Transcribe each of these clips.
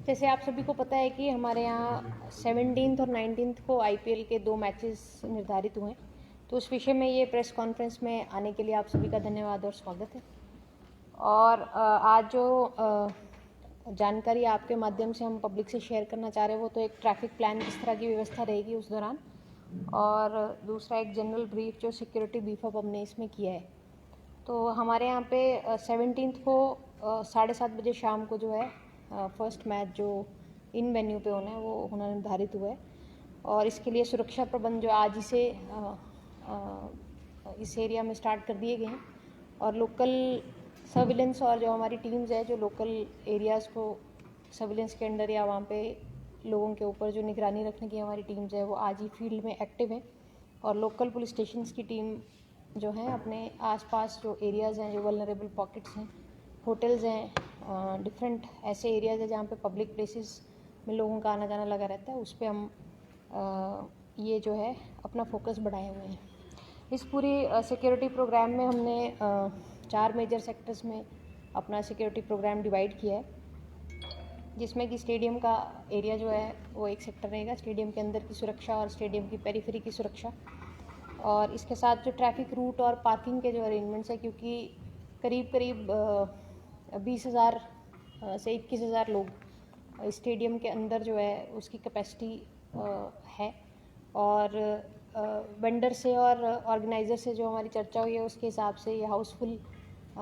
जैसे आप सभी को पता है कि हमारे यहाँ 17 और 19 को आईपीएल के 2 मैचेस निर्धारित हुए हैं, तो उस विषय में ये प्रेस कॉन्फ्रेंस में आने के लिए आप सभी का धन्यवाद और स्वागत है। और आज जो जानकारी आपके माध्यम से हम पब्लिक से शेयर करना चाह रहे हैं वो तो एक ट्रैफिक प्लान किस तरह की व्यवस्था रहेगी उस दौरान, और दूसरा एक जनरल ब्रीफ जो सिक्योरिटी बीफ अप हमने इसमें किया है। तो हमारे यहाँ पे 17 को 7:30 बजे शाम को जो है फर्स्ट मैच जो इन वेन्यू पे होना है वो होना निर्धारित हुआ है, और इसके लिए सुरक्षा प्रबंध जो आज ही से इस एरिया में स्टार्ट कर दिए गए हैं, और लोकल सर्विलेंस और जो हमारी टीम्स है जो लोकल एरियाज़ को सर्विलेंस के अंडर या वहाँ पे लोगों के ऊपर जो निगरानी रखने की हमारी टीम्स है वो आज ही फील्ड में एक्टिव है, और लोकल पुलिस स्टेशंस की टीम जो है अपने आसपास जो एरियाज़ हैं, जो वल्नरेबल पॉकेट्स हैं, होटल्स हैं, डिफरेंट ऐसे एरियाज़ हैं जहाँ पे पब्लिक प्लेसेस में लोगों का आना जाना लगा रहता है, उस पर हम ये जो है अपना फोकस बढ़ाए हुए हैं। इस पूरी सिक्योरिटी प्रोग्राम में हमने 4 मेजर सेक्टर्स में अपना सिक्योरिटी प्रोग्राम डिवाइड किया है, जिसमें कि स्टेडियम का एरिया जो है वो एक सेक्टर रहेगा, स्टेडियम के अंदर की सुरक्षा और स्टेडियम की पेरिफेरी की सुरक्षा, और इसके साथ जो ट्रैफिक रूट और पार्किंग के जो अरेंजमेंट्स है, क्योंकि करीब 20,000 से 21,000 लोग स्टेडियम के अंदर जो है उसकी कैपेसिटी है, और वेंडर से और ऑर्गेनाइज़र से जो हमारी चर्चा हुई है उसके हिसाब से ये हाउसफुल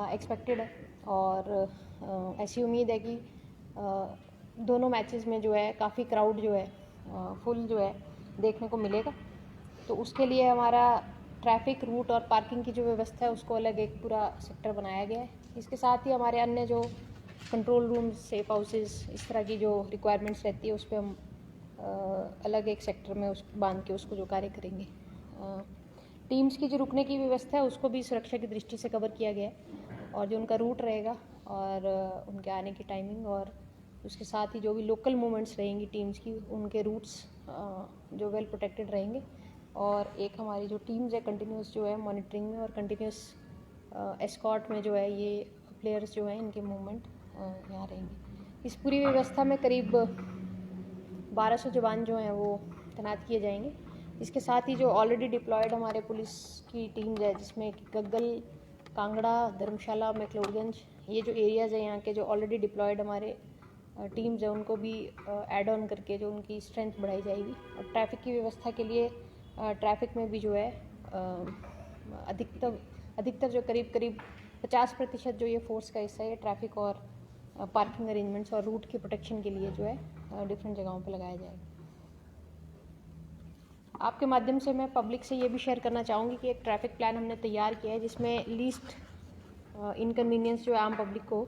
एक्सपेक्टेड है, और ऐसी उम्मीद है कि दोनों मैचेस में जो है काफ़ी क्राउड जो है फुल जो है देखने को मिलेगा। तो उसके लिए हमारा ट्रैफिक रूट और पार्किंग की जो व्यवस्था है उसको अलग एक पूरा सेक्टर बनाया गया है। इसके साथ ही हमारे अन्य जो कंट्रोल रूम्स, सेफ हाउसेस, इस तरह की जो रिक्वायरमेंट्स रहती है उस पर हम अलग एक सेक्टर में उस बांध के उसको जो कार्य करेंगे। टीम्स की जो रुकने की व्यवस्था है उसको भी सुरक्षा की दृष्टि से कवर किया गया है, और जो उनका रूट रहेगा और उनके आने की टाइमिंग, और उसके साथ ही जो भी लोकल मूवमेंट्स रहेंगी टीम्स की उनके रूट्स जो वेल प्रोटेक्टेड रहेंगे, और एक हमारी जो टीम्स है कंटिन्यूस जो है मॉनिटरिंग में और कंटिन्यूस एस्कॉर्ट में जो है ये प्लेयर्स जो हैं इनके मूवमेंट यहाँ रहेंगे। इस पूरी व्यवस्था में करीब 1200 जवान जो हैं वो तैनात किए जाएंगे। इसके साथ ही जो ऑलरेडी डिप्लॉयड हमारे पुलिस की टीम्स है, जिसमें गग्गल, कांगड़ा, धर्मशाला, मैक्लोडगंज, ये जो एरियाज़ हैं यहाँ के जो ऑलरेडी डिप्लॉयड हमारे टीम्स है उनको भी ऐड ऑन करके जो उनकी स्ट्रेंथ बढ़ाई जाएगी। और ट्रैफिक की व्यवस्था के लिए ट्रैफिक में भी जो है अधिकतर जो करीब 50% जो ये फोर्स का हिस्सा है ट्रैफिक और पार्किंग अरेंजमेंट्स और रूट की प्रोटेक्शन के लिए जो है डिफरेंट जगहों पर लगाया जाएगा। आपके माध्यम से मैं पब्लिक से ये भी शेयर करना चाहूँगी कि एक ट्रैफिक प्लान हमने तैयार किया है जिसमें लीस्ट इनकन्वीनियंस जो है आम पब्लिक को,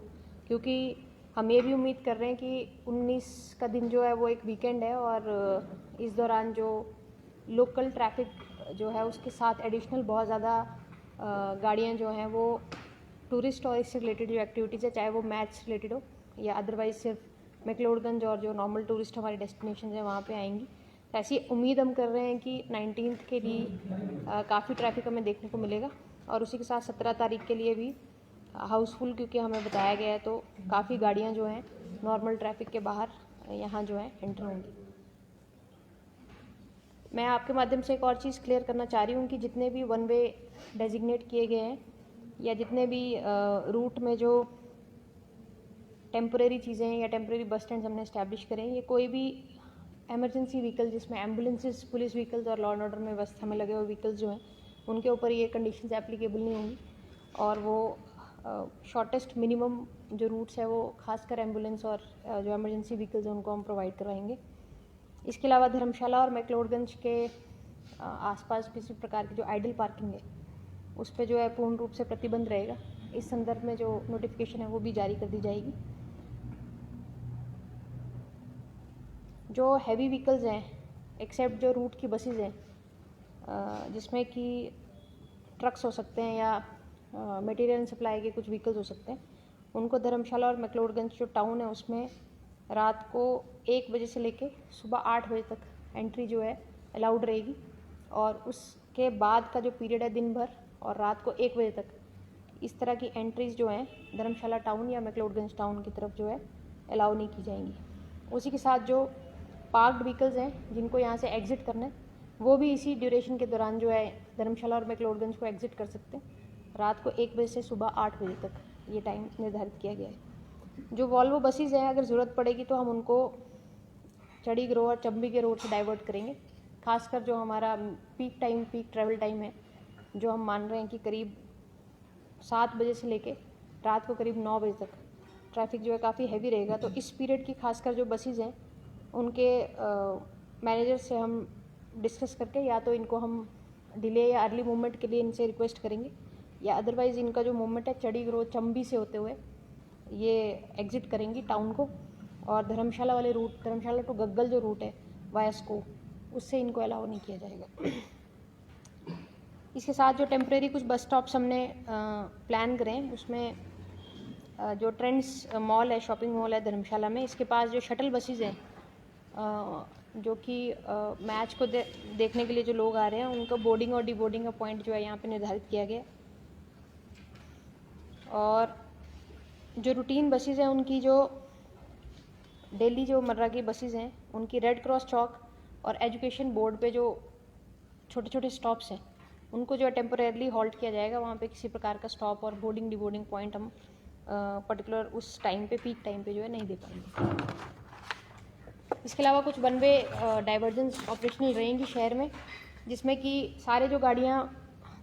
क्योंकि हम ये भी उम्मीद कर रहे हैं कि 19 का दिन जो है वो एक वीकेंड है, और इस दौरान जो लोकल ट्रैफिक जो है उसके साथ एडिशनल बहुत ज़्यादा गाड़ियाँ जो हैं वो टूरिस्ट और इससे रिलेटेड जो एक्टिविटीज़ है, चाहे वो मैच रिलेटेड हो या अदरवाइज सिर्फ मैक्लोडगंज और जो नॉर्मल टूरिस्ट हमारी डेस्टिनेशन है वहाँ पे आएंगी। तो ऐसी उम्मीद हम कर रहे हैं कि 19 के लिए काफ़ी ट्रैफिक हमें देखने को मिलेगा, और उसी के साथ 17 तारीख के लिए भी हाउसफुल, क्योंकि हमें बताया गया है तो काफ़ी गाड़ियाँ जो हैं नॉर्मल ट्रैफिक के बाहर यहाँ जो है एंटर होंगी। मैं आपके माध्यम से एक और चीज़ क्लियर करना चाह रही हूँ कि जितने भी वन वे डेजिग्नेट किए गए हैं या जितने भी रूट में जो टेम्परेरी चीज़ें हैं या टेम्परेरी बस स्टैंड्स हमने इस्टेब्लिश करें, ये कोई भी एमरजेंसी व्हीकल जिसमें एम्बुलेंसेस, पुलिस व्हीकल्स और लॉ एंड ऑर्डर में व्यवस्था में लगे हुए व्हीकल्स जो हैं उनके ऊपर ये कंडीशंस एप्लीकेबल नहीं होंगी, और वो शॉर्टेस्ट मिनिमम जो रूट्स है वो खासकर एम्बुलेंस और जो एमरजेंसी व्हीकल्स हैं उनको हम प्रोवाइड करवाएंगे। इसके अलावा धर्मशाला और मैक्लोडगंज के आसपास किसी प्रकार की जो आइडल पार्किंग है उस पर जो है पूर्ण रूप से प्रतिबंध रहेगा। इस संदर्भ में जो नोटिफिकेशन है वो भी जारी कर दी जाएगी। जो हैवी व्हीकल्स हैं एक्सेप्ट जो रूट की बसेस हैं जिसमें कि ट्रक्स हो सकते हैं या मटेरियल सप्लाई के कुछ व्हीकल्स हो सकते हैं, उनको धर्मशाला और मैक्लोडगंज जो टाउन है उसमें रात को 1 बजे से लेके सुबह 8 बजे तक एंट्री जो है अलाउड रहेगी, और उसके बाद का जो पीरियड है दिन भर और रात को 1 बजे तक इस तरह की एंट्रीज़ जो हैं धर्मशाला टाउन या मैक्लोडगंज टाउन की तरफ जो है अलाउ नहीं की जाएंगी। उसी के साथ जो पार्क्ड व्हीकल्स हैं जिनको यहाँ से एग्ज़िट करना है वो भी इसी ड्यूरेशन के दौरान जो है धर्मशाला और मैक्लोडगंज को एग्ज़िट कर सकते हैं। रात को 1 बजे से सुबह 8 बजे तक ये टाइम निर्धारित किया गया है। जो वॉल्वो बसेस हैं अगर ज़रूरत पड़ेगी तो हम उनको चड़ी ग्रोह और चंबी के रोड से डाइवर्ट करेंगे। खासकर जो हमारा पीक ट्रैवल टाइम है जो हम मान रहे हैं कि करीब 7 बजे से लेके रात को करीब 9 बजे तक ट्रैफिक जो है काफ़ी हैवी रहेगा। तो इस पीरियड की खासकर जो बसेस हैं उनके मैनेजर से हम डिस्कस करके या तो इनको हम डिले या अर्ली मूवमेंट के लिए इनसे रिक्वेस्ट करेंगे या अदरवाइज़ इनका जो मूवमेंट है चड़ी ग्रोह चंबी से होते हुए ये एग्ज़िट करेंगी टाउन को और धर्मशाला वाले रूट, धर्मशाला टू गग्गल जो रूट है वाया स्को, उससे इनको अलाउ नहीं किया जाएगा। इसके साथ जो टेम्प्रेरी कुछ बस स्टॉप्स हमने प्लान करें उसमें जो ट्रेंड्स मॉल है, शॉपिंग मॉल है धर्मशाला में, इसके पास जो शटल बसेस हैं जो कि मैच को देखने के लिए जो लोग आ रहे हैं उनका बोर्डिंग और डीबोर्डिंग का पॉइंट जो है यहाँ पे निर्धारित किया गया। और जो रूटीन बसेस हैं उनकी जो डेली जो मर्रा की बसेस हैं उनकी रेड क्रॉस चौक और एजुकेशन बोर्ड पे जो छोटे छोटे स्टॉप्स हैं उनको जो है टेम्परेरली हॉल्ट किया जाएगा। वहाँ पे किसी प्रकार का स्टॉप और बोर्डिंग डीबोर्डिंग पॉइंट हम पर्टिकुलर उस टाइम पे पीक टाइम पे जो है नहीं दे पाएंगे। इसके अलावा कुछ वन वे डाइवर्जेंस ऑपरेशनल रहेंगी शहर में, जिसमें कि सारे जो गाड़ियाँ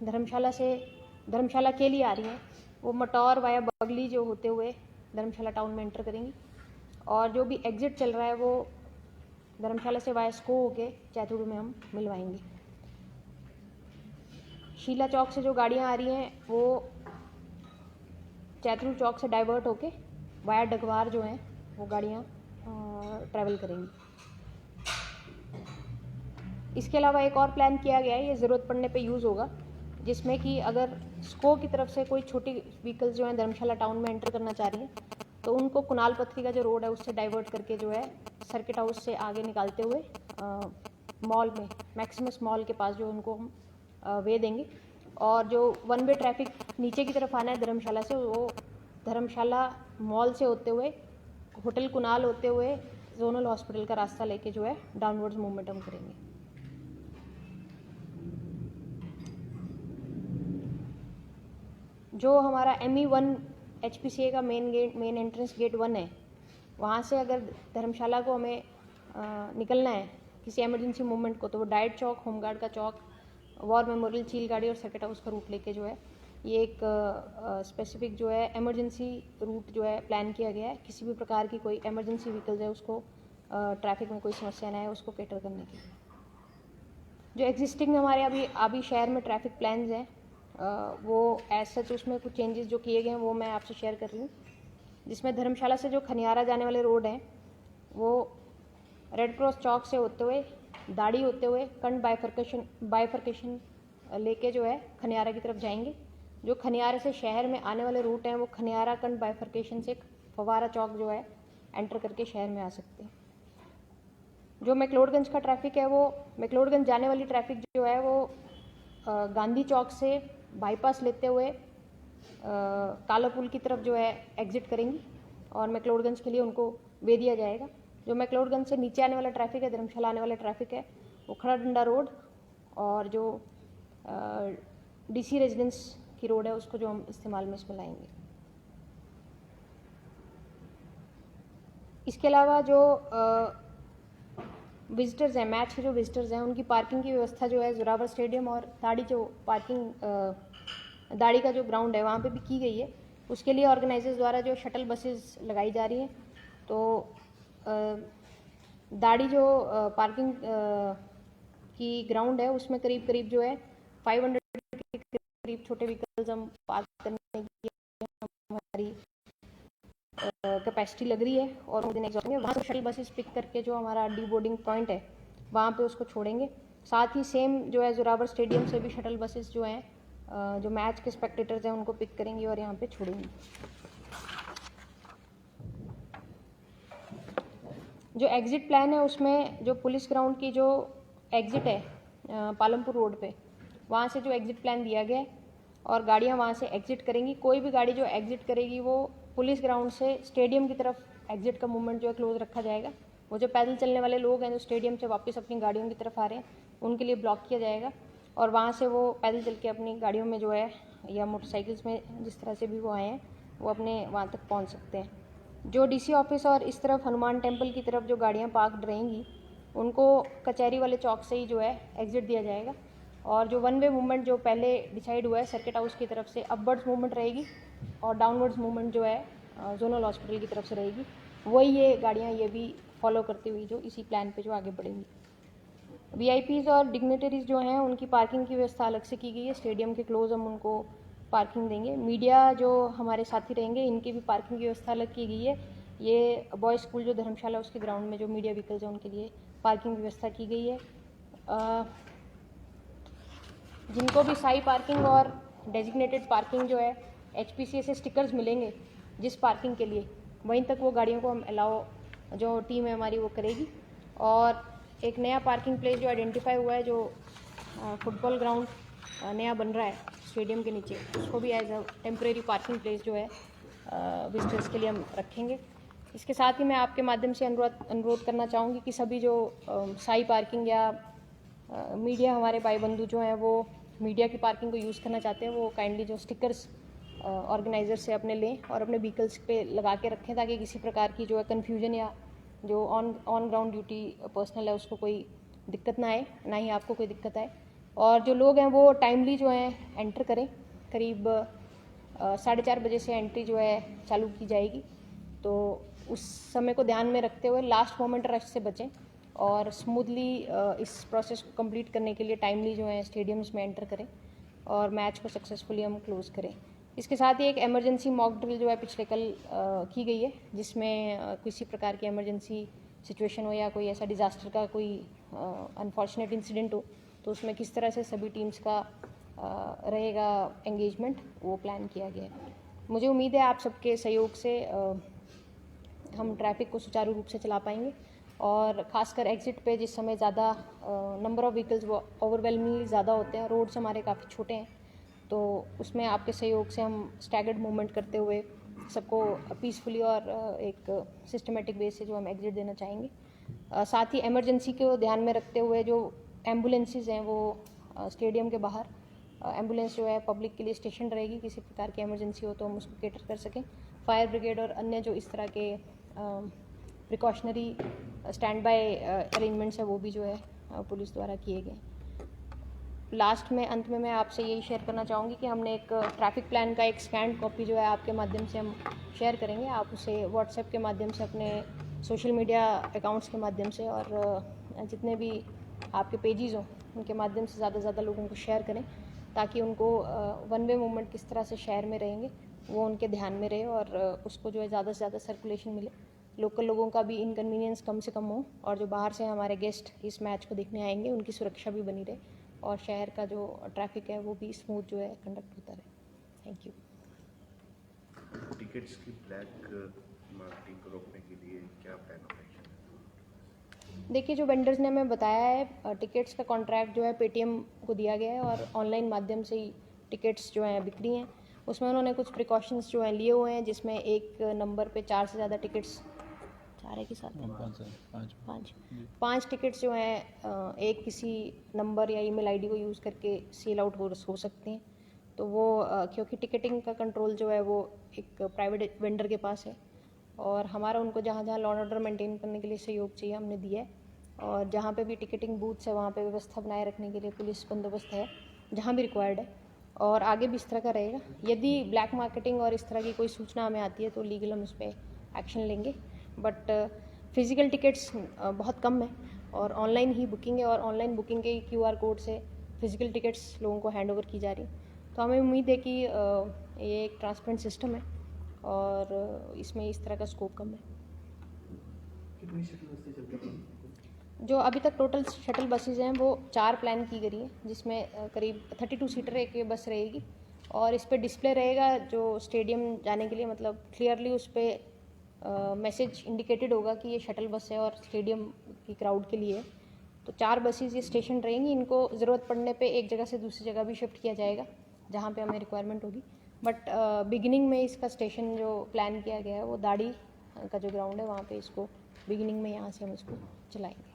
धर्मशाला के लिए आ रही हैं वो मटौर वाया बगली जो होते हुए धर्मशाला टाउन में एंटर करेंगी और जो भी एग्ज़िट चल रहा है वो धर्मशाला से वाया स्को होके चैथुड़ में हम मिलवाएंगे। शीला चौक से जो गाड़ियाँ आ रही हैं वो चैथुड़ चौक से डाइवर्ट होके वाया डगवार जो हैं वो गाड़ियाँ ट्रैवल करेंगी। इसके अलावा एक और प्लान किया गया है, ये ज़रूरत पड़ने पे यूज़ होगा, जिसमें कि अगर स्को की तरफ से कोई छोटी व्हीकल्स जो हैं धर्मशाला टाउन में एंटर करना चाह रही हैं तो उनको कुणाल पथरी का जो रोड है उससे डाइवर्ट करके जो है सर्किट हाउस से आगे निकालते हुए मॉल में मैक्सिमस मॉल के पास जो उनको हम वे देंगे। और जो वन वे ट्रैफिक नीचे की तरफ आना है धर्मशाला से वो धर्मशाला मॉल से होते हुए होटल कुणाल होते हुए जोनल हॉस्पिटल का रास्ता लेके जो है डाउनवर्ड्स मूवमेंट हम करेंगे। जो हमारा ME1 HPCA का मेन एंट्रेंस गेट 1 है, वहाँ से अगर धर्मशाला को हमें निकलना है किसी एमरजेंसी मूवमेंट को तो वो डाइट चौक, होमगार्ड का चौक, वॉर मेमोरियल, चील गाड़ी और सर्किट हाउस का रूट लेके जो है ये एक स्पेसिफिक जो है एमरजेंसी रूट जो है प्लान किया गया है। किसी भी प्रकार की कोई एमरजेंसी व्हीकल्स है उसको ट्रैफिक में कोई समस्या ना है उसको कैटर करने के लिए। जो एग्जिस्टिंग हमारे अभी शहर में ट्रैफिक प्लान्स हैं वो एज सच उसमें कुछ चेंजेस जो किए गए हैं वो मैं आपसे शेयर कर रही हूँ, जिसमें धर्मशाला से जो खनियारा जाने वाले रोड हैं वो रेड क्रॉस चौक से होते हुए दाढ़ी होते हुए कंड बाइफर्केशन लेके जो है खनियारा की तरफ जाएंगे। जो खनियारे से शहर में आने वाले रूट हैं वो खनियारा कंड बाइफर्केशन से फवारा चौक जो है एंटर करके शहर में आ सकते हैं। जो मैक्लोडगंज का ट्रैफिक है वो मैक्लोडगंज जाने वाली ट्रैफिक जो है वो गांधी चौक से बाईपास लेते हुए काला पुल की तरफ जो है एग्जिट करेंगी और मैक्लोडगंज के लिए उनको वे दिया जाएगा। जो मैक्लोडगंज से नीचे आने वाला ट्रैफिक है, धर्मशाला आने वाला ट्रैफिक है, वो खड़ा डंडा रोड और जो DC रेजिडेंस की रोड है उसको जो हम इस्तेमाल में इसमें लाएंगे। इसके अलावा जो विजिटर्स हैं, मैच के जो विजिटर्स हैं उनकी पार्किंग की व्यवस्था जो है जोरावर स्टेडियम और दाड़ी जो दाड़ी का जो ग्राउंड है वहाँ पे भी की गई है। उसके लिए ऑर्गेनाइजर्स द्वारा जो शटल बसेस लगाई जा रही हैं। तो दाड़ी जो पार्किंग की ग्राउंड है उसमें करीब करीब जो है 500 के करीब छोटे व्हीकल्स हम पार्क करने की हमारी कैपेसिटी लग रही है और वहाँ से शटल बसेस पिक करके जो हमारा डीबोर्डिंग पॉइंट है वहाँ पे उसको छोड़ेंगे। साथ ही सेम जो है जोरावर स्टेडियम से भी शटल बसेस जो हैं जो मैच के स्पेक्टेटर्स हैं उनको पिक करेंगी और यहाँ पे छोड़ेंगी। जो एग्ज़िट प्लान है उसमें जो पुलिस ग्राउंड की जो एग्ज़िट है पालमपुर रोड पे वहाँ से जो एग्ज़िट प्लान दिया गया है और गाड़ियाँ वहाँ से एग्ज़िट करेंगी। कोई भी गाड़ी जो एग्ज़िट करेगी वो पुलिस ग्राउंड से स्टेडियम की तरफ एग्ज़िट का मूवमेंट जो है क्लोज रखा जाएगा वो जो पैदल चलने वाले लोग हैं जो स्टेडियम से वापस अपनी गाड़ियों की तरफ आ रहे हैं, उनके लिए ब्लॉक किया जाएगा और वहाँ से वो पैदल चल के अपनी गाड़ियों में जो है या मोटरसाइकिल्स में जिस तरह से भी वो आए हैं वो अपने वहाँ तक पहुँच सकते हैं। जो डीसी ऑफिस और इस तरफ हनुमान टेम्पल की तरफ जो गाड़ियाँ पार्कड रहेंगी उनको कचहरी वाले चौक से ही जो है एग्जिट दिया जाएगा और जो वन वे मूवमेंट जो पहले डिसाइड हुआ है सर्किट हाउस की तरफ से अपवर्ड्स मूवमेंट रहेगी और डाउनवर्ड्स मूवमेंट जो है जोनल हॉस्पिटल की तरफ से रहेगी। वही ये गाड़ियाँ ये भी फॉलो करती हुई जो इसी प्लान पे जो आगे बढ़ेंगी। वीआईपीज़ और डिग्नेटरीज़ जो हैं उनकी पार्किंग की व्यवस्था अलग से की गई है, स्टेडियम के क्लोज हम उनको पार्किंग देंगे। मीडिया जो हमारे साथी रहेंगे इनकी भी पार्किंग की व्यवस्था अलग की गई है। ये बॉयज़ स्कूल जो धर्मशाला उसके ग्राउंड में जो मीडिया व्हीकल्स हैं उनके लिए पार्किंग की व्यवस्था की गई है। जिनको भी साई पार्किंग और डेजिग्नेटेड पार्किंग जो है HPCA से स्टिकर्स मिलेंगे जिस पार्किंग के लिए, वहीं तक वो गाड़ियों को हम अलाउ जो टीम है हमारी वो करेगी। और एक नया पार्किंग प्लेस जो आइडेंटिफाई हुआ है जो फुटबॉल ग्राउंड नया बन रहा है स्टेडियम के नीचे, उसको भी as a temporary parking place जो है विजिटर्स के लिए हम रखेंगे। इसके साथ ही मैं आपके माध्यम से अनुरोध करना चाहूँगी कि सभी जो साई पार्किंग या मीडिया हमारे भाई बंधु जो हैं वो मीडिया की पार्किंग को यूज़ करना चाहते हैं वो काइंडली जो स्टिकर्स ऑर्गेनाइजर से अपने लें और अपने व्हीकल्स पे लगा के रखें ताकि किसी प्रकार की जो है कन्फ्यूजन या जो ऑन ग्राउंड ड्यूटी पर्सनल है उसको कोई दिक्कत ना आए, ना ही आपको कोई दिक्कत आए। और जो लोग हैं वो टाइमली जो है एंटर करें, करीब 4:30 बजे से एंट्री जो है चालू की जाएगी, तो उस समय को ध्यान में रखते हुए लास्ट मोमेंट रश से बचें और स्मूथली इस प्रोसेस को कंप्लीट करने के लिए टाइमली जो है स्टेडियम्स में एंटर करें और मैच को सक्सेसफुली हम क्लोज करें। इसके साथ ही एक इमरजेंसी मॉक ड्रिल जो है पिछले कल की गई है जिसमें किसी प्रकार की इमरजेंसी सिचुएशन हो या कोई ऐसा डिज़ास्टर का कोई अनफॉर्चुनेट इंसिडेंट हो तो उसमें किस तरह से सभी टीम्स का रहेगा एंगेजमेंट, वो प्लान किया गया है। मुझे उम्मीद है आप सबके सहयोग से हम ट्रैफिक को सुचारू रूप से चला पाएंगे और ख़ासकर एग्ज़िट पे जिस समय ज़्यादा नंबर ऑफ़ व्हीकल्स वो ओवरवेलमिंगली ज़्यादा होते हैं, रोड्स हमारे काफ़ी छोटे हैं, तो उसमें आपके सहयोग से हम स्टैगर्ड मूवमेंट करते हुए सबको पीसफुली और एक सिस्टमेटिक वे से जो हम एग्जिट देना चाहेंगे। साथ ही इमरजेंसी को ध्यान में रखते हुए जो एम्बुलेंसेज हैं वो स्टेडियम के बाहर एम्बुलेंस जो है पब्लिक के लिए स्टेशन रहेगी, किसी प्रकार की इमरजेंसी हो तो हम उसको केटर कर सकें। फायर ब्रिगेड और अन्य जो इस तरह के प्रिकॉशनरी स्टैंड बाय अरेंजमेंट्स है वो भी जो है पुलिस द्वारा किए गए। लास्ट में अंत में मैं आपसे यही शेयर करना चाहूँगी कि हमने एक ट्रैफिक प्लान का एक स्कैन कॉपी जो है आपके माध्यम से हम शेयर करेंगे। आप उसे व्हाट्सएप के माध्यम से अपने सोशल मीडिया अकाउंट्स के माध्यम से और जितने भी आपके पेजेस हों उनके माध्यम से ज़्यादा से ज़्यादा लोगों को शेयर करें ताकि उनको वन वे मूवमेंट किस तरह से शहर में रहेंगे वो उनके ध्यान में रहे और उसको जो है ज़्यादा से ज़्यादा सर्कुलेशन मिले, लोकल लोगों का भी इनकन्वीनियंस कम से कम हो और जो बाहर से हमारे गेस्ट इस मैच को देखने आएंगे उनकी सुरक्षा भी बनी रहे और शहर का जो ट्रैफिक है वो भी स्मूथ जो है कंडक्ट होता रहे। Thank you. टिकट्स की ब्लैक मार्केटिंग को रोकने के लिए क्या प्लान है? देखिए, जो वेंडर्स ने हमें बताया है टिकट्स का कॉन्ट्रैक्ट जो है पेटीएम को दिया गया है और ऑनलाइन माध्यम से ही टिकट्स जो हैं बिक्री हैं। उसमें उन्होंने कुछ प्रिकॉशंस जो हैं लिए हुए हैं जिसमें एक नंबर पे 4 से ज़्यादा टिकट्स, 4 है कि 7? 5 टिकट्स जो हैं एक किसी नंबर या ईमेल आईडी को यूज़ करके सेल आउट हो सकती हैं। तो वो क्योंकि टिकटिंग का कंट्रोल जो है वो एक प्राइवेट वेंडर के पास है और हमारा उनको जहाँ जहाँ लॉ एंड ऑर्डर मेंटेन करने के लिए सहयोग चाहिए हमने दिया है और जहाँ पे भी टिकटिंग बूथ्स है वहाँ पे व्यवस्था बनाए रखने के लिए पुलिस बंदोबस्त है जहाँ भी रिक्वायर्ड है और आगे भी इस तरह का रहेगा। यदि ब्लैक मार्केटिंग और इस तरह की कोई सूचना हमें आती है तो लीगल हम उस पर एक्शन लेंगे, बट फिज़िकल टिकट्स बहुत कम है और ऑनलाइन ही बुकिंग है और ऑनलाइन बुकिंग के QR कोड से फिज़िकल टिकट्स लोगों को हैंड ओवर की जा रही है। तो हमें उम्मीद है कि ये एक ट्रांसपेरेंट सिस्टम है और इसमें इस तरह का स्कोप कम है। कितनी शटल बसें चलती हैं? जो अभी तक टोटल शटल बसेज हैं वो 4 प्लान की गई हैं जिसमें करीब 32 सीटर एक ये बस रहेगी और इस पर डिस्प्ले रहेगा जो स्टेडियम जाने के लिए, मतलब क्लियरली उस पर मैसेज इंडिकेटेड होगा कि ये शटल बस है और स्टेडियम की क्राउड के लिए। तो 4 बसेज ये स्टेशन रहेंगी, इनको ज़रूरत पड़ने पे एक जगह से दूसरी जगह भी शिफ्ट किया जाएगा जहाँ पे हमें रिक्वायरमेंट होगी। बट बिगिनिंग में इसका स्टेशन जो प्लान किया गया है वो दाड़ी का जो ग्राउंड है वहाँ पे इसको बिगिनिंग में यहाँ से हम इसको चलाएंगे।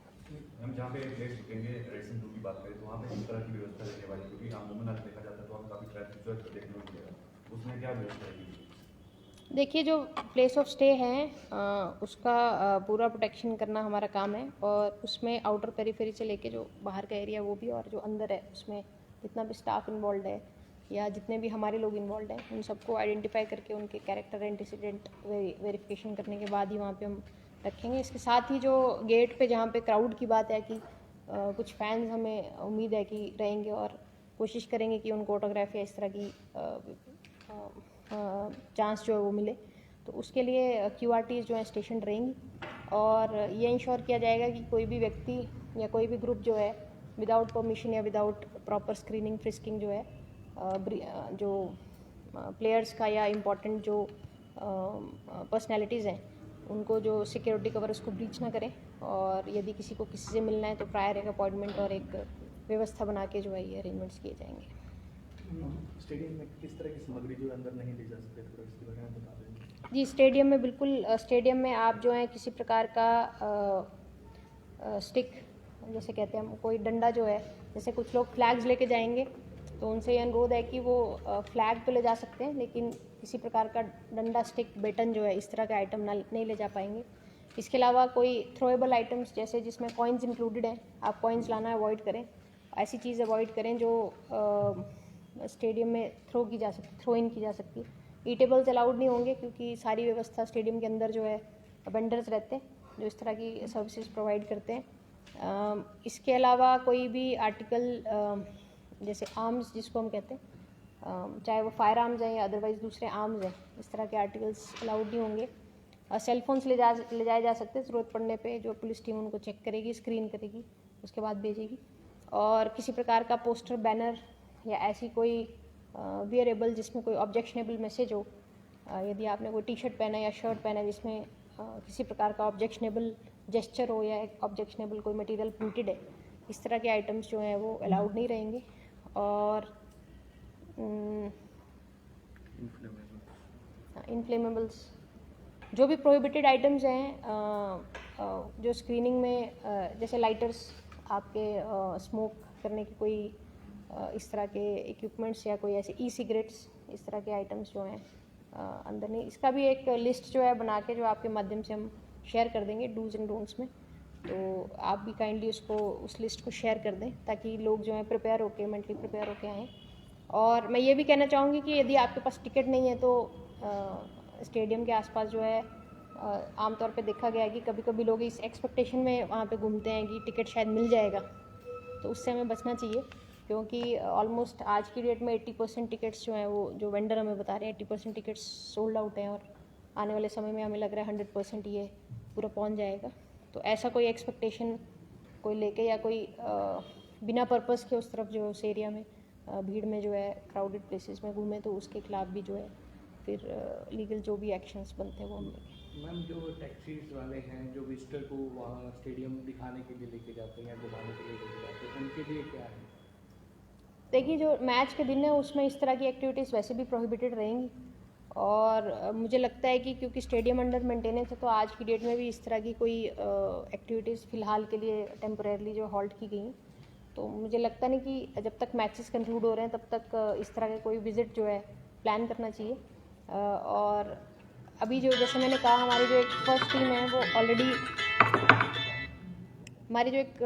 हम जहाँ पे प्लेस रुकेंगे रेसिंग टू की बात करें तो वहाँ पे किस तरह की व्यवस्था रहने वाली है? क्योंकि अमूमन अगर देखा जाता है तो वहाँ काफ़ी ट्रैफिक जो है देखने को मिलेगा, उसमें क्या व्यवस्था रहेगी? देखिए, जो प्लेस ऑफ स्टे है उसका पूरा प्रोटेक्शन करना हमारा काम है, और उसमें आउटर पेरीफेरी से लेके जो बाहर का एरिया वो भी, और जो अंदर है उसमें जितना भी स्टाफ इन्वॉल्व है या जितने भी हमारे लोग इन्वॉल्व हैं उन सबको आइडेंटिफाई करके उनके कैरेक्टर एंटीसीडेंट वेरिफिकेशन करने के बाद ही वहाँ पे हम रखेंगे। इसके साथ ही जो गेट पे जहाँ पे क्राउड की बात है कि कुछ फैंस हमें उम्मीद है कि रहेंगे और कोशिश करेंगे कि उनको ऑटोग्राफ या इस तरह की चांस जो है वो मिले, तो उसके लिए QRTs जो है स्टेशन रहेंगी, और ये इंश्योर किया जाएगा कि कोई भी व्यक्ति या कोई भी ग्रुप जो है विदाउट परमिशन या विदाउट प्रॉपर स्क्रीनिंग फ्रिस्किंग जो है जो प्लेयर्स का या इम्पोर्टेंट जो पर्सनैलिटीज़ हैं उनको जो सिक्योरिटी कवर उसको ब्रीच ना करें, और यदि किसी को किसी से मिलना है तो प्रायर एक अपॉइंटमेंट और एक व्यवस्था बना के जो है ये अरेंजमेंट्स किए जाएंगे। स्टेडियम में किस तरह की सामग्री जो अंदर नहीं ले जा सकते, थोड़ा इसके बारे में बता दें। जी, स्टेडियम में बिल्कुल, स्टेडियम में आप जो है किसी प्रकार का स्टिक जैसे कहते हैं हम, कोई डंडा जो है, जैसे कुछ लोग फ्लैग्स लेके जाएंगे तो उनसे ये अनुरोध है कि वो फ्लैग तो ले जा सकते हैं लेकिन किसी प्रकार का डंडा, स्टिक, बेटन जो है इस तरह के आइटम नहीं ले जा पाएंगे। इसके अलावा कोई थ्रोएबल आइटम्स जैसे जिसमें कॉइन्स इंक्लूडेड हैं, आप कॉइन्स लाना अवॉइड करें, ऐसी चीज़ अवॉइड करें जो स्टेडियम में थ्रो इन की जा सकती है। ईटेबल्स अलाउड नहीं होंगे क्योंकि सारी व्यवस्था स्टेडियम के अंदर जो है वेंडर्स रहते हैं जो इस तरह की सर्विसेज प्रोवाइड करते हैं। इसके अलावा कोई भी आर्टिकल जैसे आर्म्स जिसको हम कहते हैं, चाहे वो फायर आर्म्स हैं या अदरवाइज दूसरे आर्म्स हैं, इस तरह के आर्टिकल्स अलाउड नहीं होंगे। सेल फोन्स ले जाए जा सकते हैं, ज़रूरत पड़ने पे जो पुलिस टीम उनको चेक करेगी, स्क्रीन करेगी, उसके बाद भेजेगी। और किसी प्रकार का पोस्टर, बैनर या ऐसी कोई वियरेबल जिसमें कोई ऑब्जेक्शनेबल मैसेज हो, यदि आपने कोई टी-शर्ट पहना या शर्ट पहना जिसमें किसी प्रकार का ऑब्जेक्शनेबल जेस्चर हो या एक ऑब्जेक्शनेबल कोई मटेरियल प्रिंटेड है, इस तरह के आइटम्स जो हैं वो अलाउड नहीं रहेंगे। और इनफ्लेमेबल्स जो भी प्रोहिबिटेड आइटम्स हैं जो स्क्रीनिंग में जैसे लाइटर्स, आपके स्मोक करने की कोई इस तरह के इक्विपमेंट्स या कोई ऐसे सिगरेट्स, इस तरह के आइटम्स जो हैं अंदर नहीं। इसका भी एक लिस्ट जो है बना के जो आपके माध्यम से हम शेयर कर देंगे डूज एंड डोंट्स में, तो आप भी काइंडली उस लिस्ट को शेयर कर दें ताकि लोग जो हैं प्रिपेयर होके, मेंटली प्रिपेयर होके आएँ। और मैं ये भी कहना चाहूँगी कि यदि आपके पास टिकट नहीं है तो स्टेडियम के आसपास जो है आमतौर पे देखा गया है कि कभी कभी लोग इस एक्सपेक्टेशन में वहाँ पे घूमते हैं कि टिकट शायद मिल जाएगा, तो उससे हमें बचना चाहिए क्योंकि ऑलमोस्ट आज की डेट में 80% टिकट्स जो हैं वो जो वेंडर हमें बता रहे हैं 80% टिकट्स सोल्ड आउट हैं, और आने वाले समय में हमें लग रहा है 100% ये पूरा पहुँच जाएगा। तो ऐसा कोई एक्सपेक्टेशन कोई लेके या कोई बिना पर्पस के उस तरफ जो उस एरिया में भीड़ में जो है क्राउडेड प्लेसेस में घूमे तो उसके खिलाफ भी जो है फिर लीगल जो भी एक्शंस बनते हैं वो हम लेंगे। मैम, जो टैक्सीज वाले हैं जो विजिटर को वहाँ स्टेडियम दिखाने के लिए लेके जाते हैं या घुमाने के लिए लेके जाते हैं, उनके लिए क्या है? देखिए, जो मैच के दिन है उसमें इस तरह की एक्टिविटीज़ वैसे भी प्रोहिबिटेड रहेंगी, और मुझे लगता है कि क्योंकि स्टेडियम अंडर मेंटेनेंस है तो आज की डेट में भी इस तरह की कोई एक्टिविटीज़ फ़िलहाल के लिए टेम्परेरली जो हॉल्ट की गई, तो मुझे लगता नहीं कि जब तक मैचेस कंक्लूड हो रहे हैं तब तक इस तरह का कोई विज़िट जो है प्लान करना चाहिए। और अभी जो जैसे मैंने कहा हमारी जो एक फर्स्ट टीम है वो ऑलरेडी, हमारी जो एक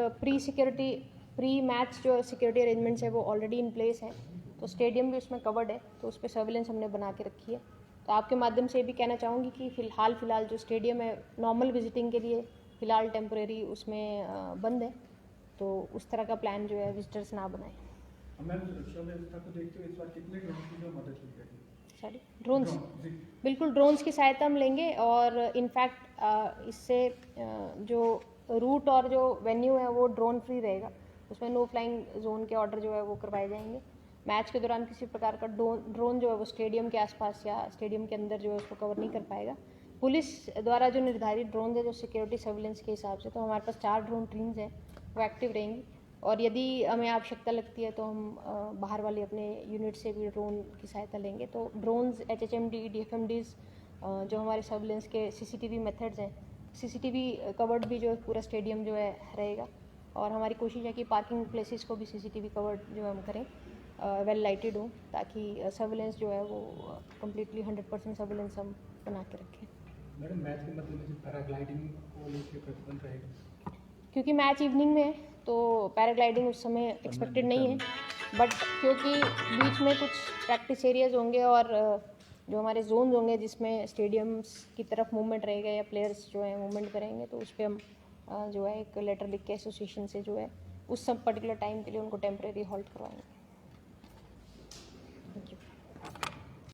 प्री मैच जो सिक्योरिटी अरेंजमेंट्स है वो ऑलरेडी इन प्लेस हैं, तो स्टेडियम भी उसमें कवर्ड है, तो उस पर सर्विलेंस हमने बना के रखी है। तो आपके माध्यम से ये भी कहना चाहूँगी कि फ़िलहाल जो स्टेडियम है नॉर्मल विजिटिंग के लिए फ़िलहाल टेम्परेरी उसमें बंद है, तो उस तरह का प्लान जो है विजिटर्स ना बनाएं। मैम, सुरक्षा व्यवस्था को देखते हुए इस बार कितने ड्रोन की जो मदद ली जाएगी? सॉरी, ड्रोन्स, बिल्कुल ड्रोन्स की सहायता हम लेंगे, और इनफैक्ट इससे जो रूट और जो वेन्यू है वो ड्रोन फ्री रहेगा, उसमें नो फ्लाइंग जोन के ऑर्डर जो है वो करवाए जाएंगे। मैच के दौरान किसी प्रकार का ड्रोन जो है वो स्टेडियम के आसपास या स्टेडियम के अंदर जो है उसको कवर नहीं कर पाएगा। पुलिस द्वारा जो निर्धारित ड्रोन है जो सिक्योरिटी सर्विलेंस के हिसाब से, तो हमारे पास 4 ड्रोन टीम्स हैं वो एक्टिव रहेंगी, और यदि हमें आवश्यकता लगती है तो हम बाहर वाले अपने यूनिट से भी ड्रोन की सहायता लेंगे। तो ड्रोन्स, HHMD, DFMDs जो हमारे सर्विलेंस के CCTV मेथड्स हैं सीसीटीवी कवर्ड भी जो है पूरा स्टेडियम जो है रहेगा, और हमारी कोशिश है कि पार्किंग प्लेसेस को भी सीसीटीवी कवर्ड जो है हम करें, वेल लाइटेड हो, ताकि सर्विलेंस जो है वो कम्प्लीटली 100% सर्विलेंस हम बना के रखें। मैडम मैच के मतलब में पैराग्लाइडिंग को लेकर प्रतिबंध रहेगा, क्योंकि मैच इवनिंग में है तो पैराग्लाइडिंग उस समय एक्सपेक्टेड नहीं है, बट क्योंकि बीच में कुछ प्रैक्टिस एरियाज होंगे और जो हमारे जोन्स होंगे जिसमें स्टेडियम्स की तरफ मूवमेंट रहेगा या प्लेयर्स जो है मूवमेंट करेंगे, तो उस पर हम जो है एक लेटर लिख के एसोसिएशन से जो है उस सब पर्टिकुलर टाइम के लिए उनको टेम्परेरी हॉल्ट करवाएंगे।